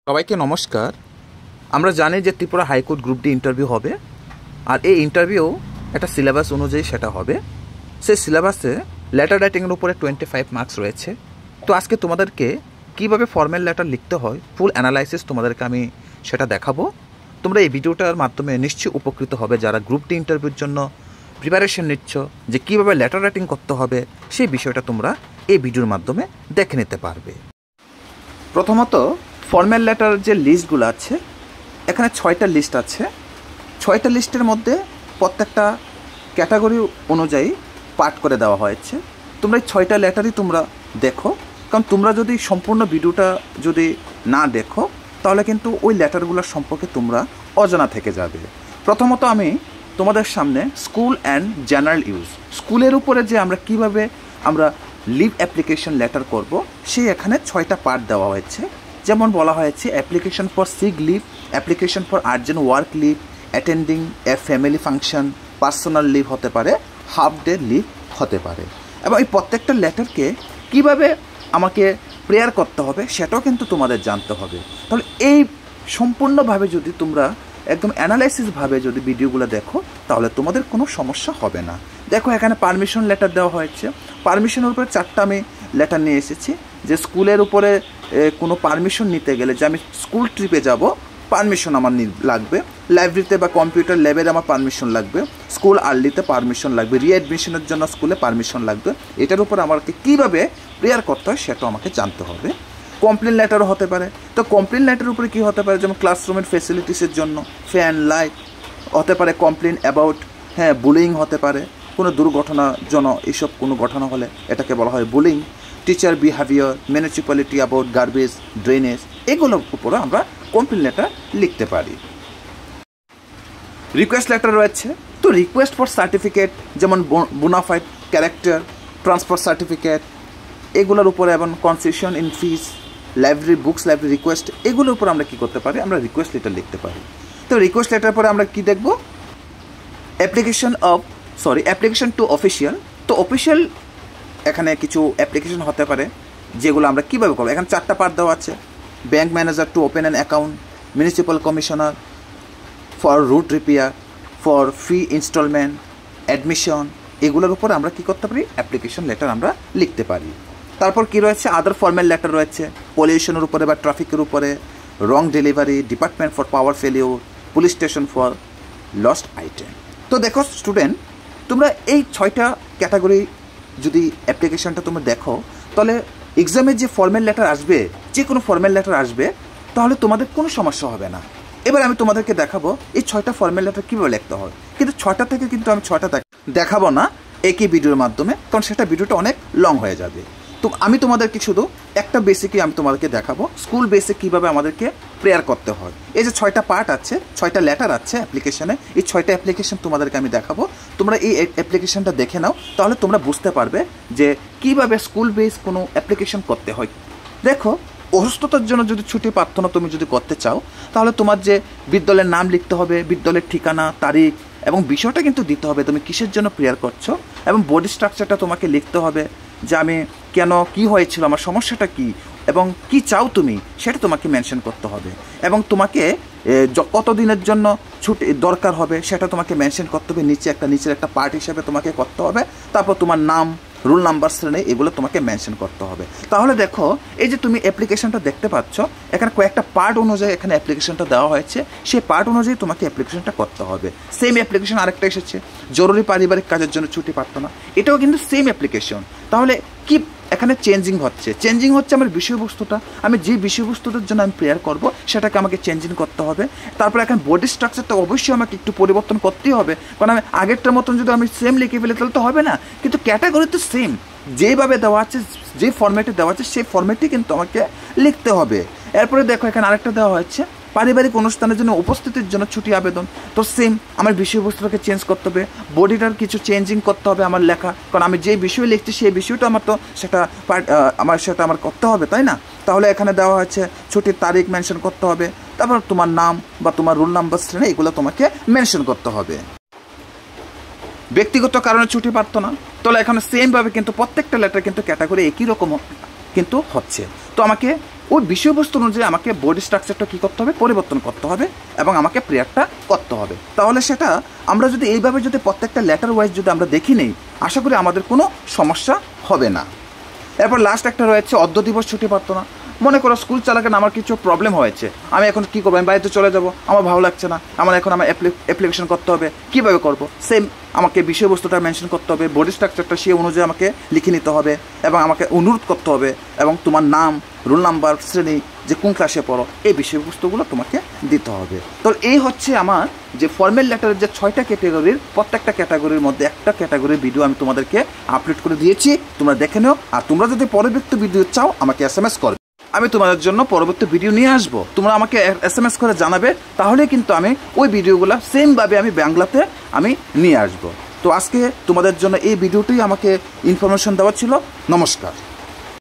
সবাইকে নমস্কার। আমরা জানি যে Tripura high court group D interview হবে, আর এই ইন্টারভিউ একটা সিলেবাস অনুযায়ী সেটা হবে। সেই সিলেবাসে লেটার রাইটিংয়ের উপরে 25 মার্কস রয়েছে। তো আজকে তোমাদেরকে কিভাবে ফর্মাল লেটার লিখতে হয় ফুল অ্যানালাইসিস তোমাদেরকে আমি সেটা দেখাবো। তোমরা এই ভিডিওটার মাধ্যমে নিশ্চয়ই উপকৃত হবে যারা গ্রুপ ডি ইন্টারভিউর জন্য প্রিপারেশন নিচ্ছ, যে কীভাবে লেটার রাইটিং করতে হবে সেই বিষয়টা তোমরা এই ভিডিওর মাধ্যমে দেখে নিতে পারবে। প্রথমত ফর্মাল লেটার যে লিস্টগুলো আছে, এখানে 6টা লিস্ট আছে। 6টা লিস্টের মধ্যে প্রত্যেকটা ক্যাটাগরি অনুযায়ী পার্ট করে দেওয়া হয়েছে। তোমরা এই 6টা লেটারই তোমরা দেখো, কারণ তোমরা যদি সম্পূর্ণ ভিডিওটা যদি না দেখো তাহলে কিন্তু ওই লেটারগুলোর সম্পর্কে তোমরা অজানা থেকে যাবে। প্রথমত আমি তোমাদের সামনে স্কুল অ্যান্ড জেনারেল ইউজ, স্কুলের উপরে যে আমরা কিভাবে আমরা লিভ অ্যাপ্লিকেশন লেটার করব সেই এখানে 6টা পার্ট দেওয়া হয়েছে। যেমন বলা হয়েছে application for sick leave, application for urgent work leave, attending a family function, personal leave হতে পারে, হাফ ডে লিভ হতে পারে। এবং এই প্রত্যেকটা লেটারকে কিভাবে আমাকে প্রেয়ার করতে হবে সেটাও কিন্তু তোমাদের জানতে হবে। তাহলে এই সম্পূর্ণভাবে যদি তোমরা একদম অ্যানালাইসিসভাবে যদি ভিডিওগুলো দেখো তাহলে তোমাদের কোনো সমস্যা হবে না। দেখো এখানে পারমিশন লেটার দেওয়া হয়েছে। পারমিশনের উপরে 4টা আমি লেটার নিয়ে এসেছি, যে স্কুলের উপরে কোনো পারমিশন নিতে গেলে, যে আমি স্কুল ট্রিপে যাব পারমিশন আমার লাগবে, লাইব্রেরিতে বা কম্পিউটার ল্যাবের আমার পারমিশন লাগবে, স্কুল আর্লিতে পারমিশন লাগবে, রিঅ্যাডমিশনের জন্য স্কুলে পারমিশন লাগবে। এটার উপর আমাকে কীভাবে প্রেয়ার করতে হয় সেটাও আমাকে জানতে হবে। কমপ্লেন লেটারও হতে পারে। তো কমপ্লেন লেটারের উপরে কী হতে পারে, যেমন ক্লাসরুমের ফেসিলিটিসের জন্য ফ্যান লাইট হতে পারে, কমপ্লেন অ্যাবাউট বুলিং হতে পারে, কোনো দুর্ঘটনাজনক এইসব কোনো ঘটনা হলে এটাকে বলা হয় bullying, teacher behaviour, municipality about garbage, drainage, এগুলোর উপরে আমরা কমপ্লেন লেটার লিখতে পারি। রিকোয়েস্ট লেটার রয়েছে। তো রিকোয়েস্ট ফর সার্টিফিকেট, যেমন বোনাফাইড ক্যারেক্টার, ট্রান্সফার সার্টিফিকেট, এগুলোর উপরে, এবং concession in fees, library books, library request, এগুলোর উপর আমরা কী করতে পারি, আমরা রিকোয়েস্ট লেটার লিখতে পারি। তো রিকোয়েস্ট লেটার পরে আমরা কী দেখব, অ্যাপ্লিকেশন টু অফিসিয়াল। তো অফিসিয়াল এখানে কিছু অ্যাপ্লিকেশন হতে পারে যেগুলো আমরা কীভাবে করবো। এখানে 4টা পার্ট দেওয়া আছে। Bank manager to open an account, municipal commissioner for route repair, for fee installment, admission, এগুলোর উপর আমরা কী করতে পারি, অ্যাপ্লিকেশন লেটার আমরা লিখতে পারি। তারপর কী রয়েছে, আদার ফর্মাল লেটার রয়েছে, পলিউশনের উপরে বা ট্রাফিকের উপরে, wrong delivery, department for power failure, police station for lost item. তো দেখো স্টুডেন্ট, তোমরা এই 6টা ক্যাটাগরি যদি অ্যাপ্লিকেশনটা তোমরা দেখো তাহলে এক্সামে যে ফর্মাল লেটার আসবে, যে কোনো ফর্মাল লেটার আসবে, তাহলে তোমাদের কোনো সমস্যা হবে না। এবার আমি তোমাদেরকে দেখাবো এই 6টা ফর্মাল লেটার কীভাবে লিখতে হয়। কিন্তু 6টা থেকে কিন্তু আমি 6টা দেখাবো না একই ভিডিওর মাধ্যমে, কারণ সেটা ভিডিওটা অনেক লং হয়ে যাবে। তো আমি তোমাদেরকে শুধু একটা বেসিকই আমি তোমাদেরকে দেখাবো, স্কুল বেসিক কীভাবে আমাদেরকে প্রেয়ার করতে হয়। এই যে 6টা পার্ট আছে, 6টা লেটার আছে অ্যাপ্লিকেশনে, এই 6টা অ্যাপ্লিকেশন তোমাদেরকে আমি দেখাবো। তোমরা এই অ্যাপ্লিকেশনটা দেখে নাও, তাহলে তোমরা বুঝতে পারবে যে কীভাবে স্কুল বেস কোনো অ্যাপ্লিকেশন করতে হয়। দেখো, অসুস্থতার জন্য যদি ছুটি প্রার্থনা তুমি যদি করতে চাও, তাহলে তোমার যে বিদ্যালয়ের নাম লিখতে হবে, বিদ্যালয়ের ঠিকানা, তারিখ এবং বিষয়টা কিন্তু দিতে হবে তুমি কিসের জন্য প্রেয়ার করছো, এবং বডি স্ট্রাকচারটা তোমাকে লিখতে হবে, যে আমি কেন, কি হয়েছিল, আমার সমস্যাটা কি এবং কি চাও তুমি, সেটা তোমাকে মেনশন করতে হবে। এবং তোমাকে কতদিনের জন্য ছুটি দরকার হবে সেটা তোমাকে মেনশন করতে হবে, নিচের একটা পার্ট হিসেবে তোমাকে করতে হবে। তারপর তোমার নাম, রোল নাম্বার, শ্রেণী, এগুলো তোমাকে মেনশন করতে হবে। তাহলে দেখো, এই যে তুমি অ্যাপ্লিকেশনটা দেখতে পাচ্ছ, এখানে কয়েকটা পার্ট অনুযায়ী এখানে অ্যাপ্লিকেশনটা দেওয়া হয়েছে, সেই পার্ট অনুযায়ী তোমাকে অ্যাপ্লিকেশনটা করতে হবে। সেম অ্যাপ্লিকেশন আরেকটা এসেছে, জরুরি পারিবারিক কাজের জন্য ছুটি প্রার্থনা, এটাও কিন্তু সেম অ্যাপ্লিকেশন। তাহলে কি এখানে চেঞ্জিং হচ্ছে আমার বিষয়বস্তুটা, আমি যে বিষয়বস্তুটার জন্য আমি প্রেয়ার করব সেটাকে আমাকে চেঞ্জিং করতে হবে। তারপর এখানে বডি স্ট্রাকচারটা অবশ্যই আমাকে একটু পরিবর্তন করতেই হবে, কারণ আমি আগেরটার মতন যদি আমি সেম লিখে ফেলে তাহলে তো হবে না। কিন্তু ক্যাটাগরি তো সেম, যেভাবে দেওয়া আছে, যে ফর্ম্যাটে দেওয়া আছে সেই ফর্ম্যাটেই কিন্তু আমাকে লিখতে হবে। এরপরে দেখো এখানে আরেকটা দেওয়া হচ্ছে, পারিবারিক অনুষ্ঠানের জন্য উপস্থিতির জন্য ছুটি আবেদন। তো সেম, আমার বিষয়বস্তুটাকে চেঞ্জ করতে হবে, বডিটার কিছু চেঞ্জিং করতে হবে আমার লেখা, কারণ আমি যে বিষয় লিখছি সেই বিষয়টা আমার তো সেটা আমার করতে হবে, তাই না? তাহলে এখানে দেওয়া হচ্ছে ছুটির তারিখ মেনশন করতে হবে, তারপর তোমার নাম বা তোমার রোল নাম্বার, শ্রেণী, এগুলো তোমাকে মেনশন করতে হবে। ব্যক্তিগত কারণে ছুটি প্রার্থনা, তাহলে এখানে সেমভাবে কিন্তু প্রত্যেকটা লেটার কিন্তু ক্যাটাগরি একই রকম কিন্তু হচ্ছে। তো আমাকে ওই বিষয়বস্তু অনুযায়ী আমাকে বডি স্ট্রাকচারটা কী করতে হবে, পরিবর্তন করতে হবে এবং আমাকে প্রেয়ারটা করতে হবে। তাহলে সেটা আমরা যদি এইভাবে যদি প্রত্যেকটা লেটার ওয়াইজ যদি আমরা দেখি নেই, আশা করি আমাদের কোনো সমস্যা হবে না। এরপর লাস্ট একটা রয়েছে অর্ধ দিবস ছুটি প্রার্থনা। মনে করো স্কুল চালাকালীন আমার কিছু প্রবলেম হয়েছে, আমি এখন কী করবো, আমি বাড়িতে চলে যাব, আমার ভালো লাগছে না, আমার অ্যাপ্লিকেশন করতে হবে, কীভাবে করবো, সেম আমাকে বিষয়বস্তুটা মেনশন করতে হবে, বডি স্ট্রাকচারটা সেই অনুযায়ী আমাকে লিখে নিতে হবে এবং আমাকে অনুরোধ করতে হবে এবং তোমার নাম, রোল নাম্বার, শ্রেণী, যে কোন ক্লাসে পড়ো, এই বিষয়বস্তুগুলো তোমাকে দিতে হবে। তো এই হচ্ছে আমার যে ফর্মাল লেটারের যে 6টা ক্যাটাগরির, প্রত্যেকটা ক্যাটাগরির মধ্যে একটা ক্যাটাগরির ভিডিও আমি তোমাদেরকে আপলোড করে দিয়েছি, তোমরা দেখে নাও। আর তোমরা যদি পরবর্তী ভিডিও চাও আমাকে SMS করবে, আমি তোমাদের জন্য পরবর্তী ভিডিও নিয়ে আসবো। তোমরা আমাকে SMS করে জানাবে, তাহলে কিন্তু আমি ওই ভিডিওগুলো সেমভাবে আমি বাংলাতে আমি নিয়ে আসবো। তো আজকে তোমাদের জন্য এই ভিডিওটি আমাকে ইনফরমেশন দেওয়া ছিল। নমস্কার।